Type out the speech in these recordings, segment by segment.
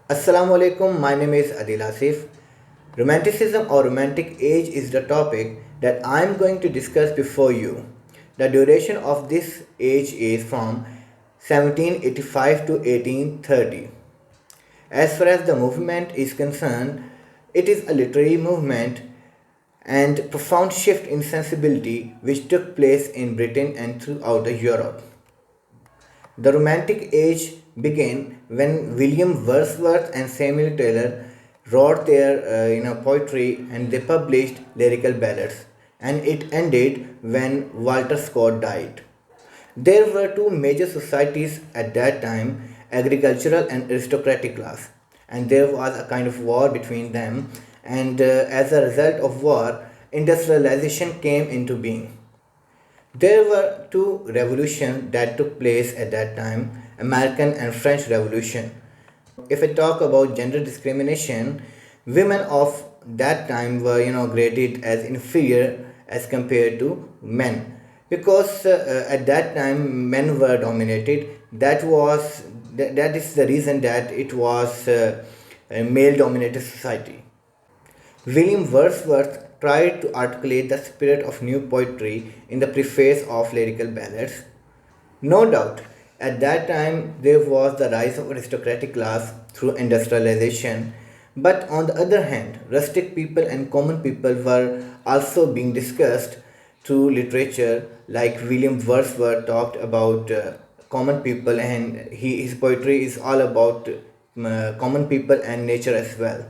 Assalamu alaikum, my name is Adil Asif. Romanticism or romantic age is the topic that I am going to discuss before you. The duration of this age is from 1785 to 1830. As far as the movement is concerned, it is a literary movement and profound shift in sensibility which took place in Britain and throughout Europe. The Romantic Age began when William Wordsworth and Samuel Taylor wrote their poetry and they published lyrical ballads, and it ended when Walter Scott died. There were two major societies at that time, agricultural and aristocratic class, and there was a kind of war between them, and as a result of war, industrialization came into being. There were two revolutions that took place at that time, American and French Revolution. If I talk about gender discrimination, women of that time were graded as inferior as compared to men because at that time men were dominated. That is the reason that it was a male dominated society. William Wordsworth tried to articulate the spirit of new poetry in the preface of lyrical ballads. No doubt, at that time there was the rise of aristocratic class through industrialization, but on the other hand, rustic people and common people were also being discussed through literature, like William Wordsworth talked about common people, and his poetry is all about common people and nature as well.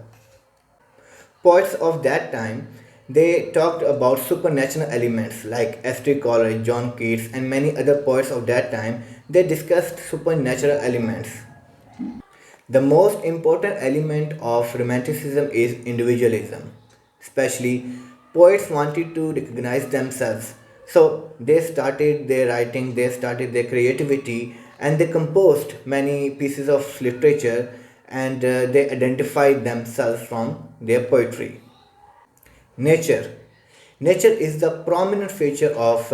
Poets of that time, they talked about supernatural elements like S.T. Coleridge, John Keats, and many other poets of that time. They discussed supernatural elements. The most important element of Romanticism is individualism. Especially, poets wanted to recognize themselves. So, they started their writing, they started their creativity, and they composed many pieces of literature and they identified themselves from their poetry. Nature. Nature is the prominent feature of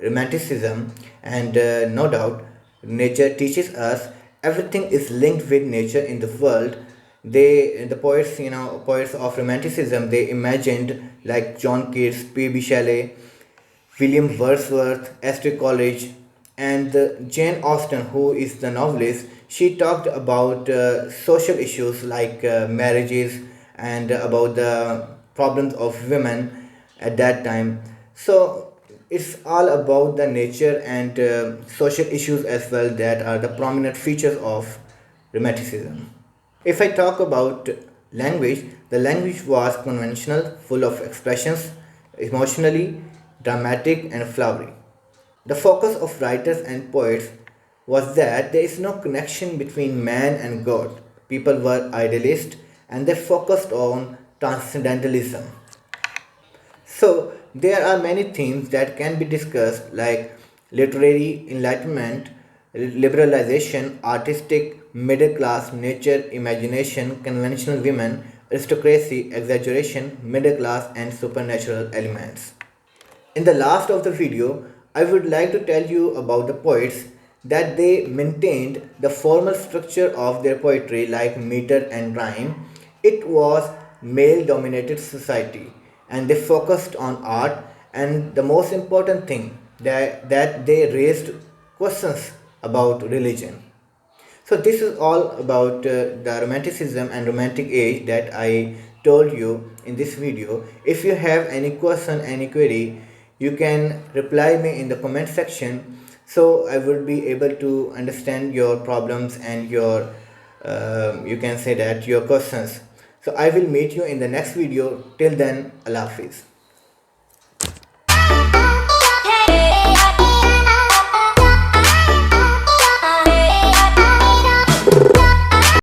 Romanticism, and no doubt, nature teaches us everything is linked with nature in the world. The poets, poets of Romanticism, they imagined like John Keats, P.B. Shelley, William Wordsworth, S.T. Coleridge, and Jane Austen, who is the novelist. She talked about social issues like marriages and about the problems of women at that time. So it's all about the nature and social issues as well that are the prominent features of Romanticism. If I talk about language, the language was conventional, full of expressions, emotionally dramatic and flowery. The focus of writers and poets was that there is no connection between man and God. People were idealists and they focused on transcendentalism. So, there are many themes that can be discussed like literary enlightenment, liberalization, artistic, middle class, nature, imagination, conventional women, aristocracy, exaggeration, middle class, and supernatural elements. In the last of the video, I would like to tell you about the poets that they maintained the formal structure of their poetry like meter and rhyme. It was male dominated society and they focused on art, and the most important thing that they raised questions about religion. So this is all about the romanticism and romantic age that I told you in this video. If you have any question, any query, you can reply me in the comment section so I will be able to understand your problems and your you can say that your questions. So I will meet you in the next video. Till then, Allah Hafiz.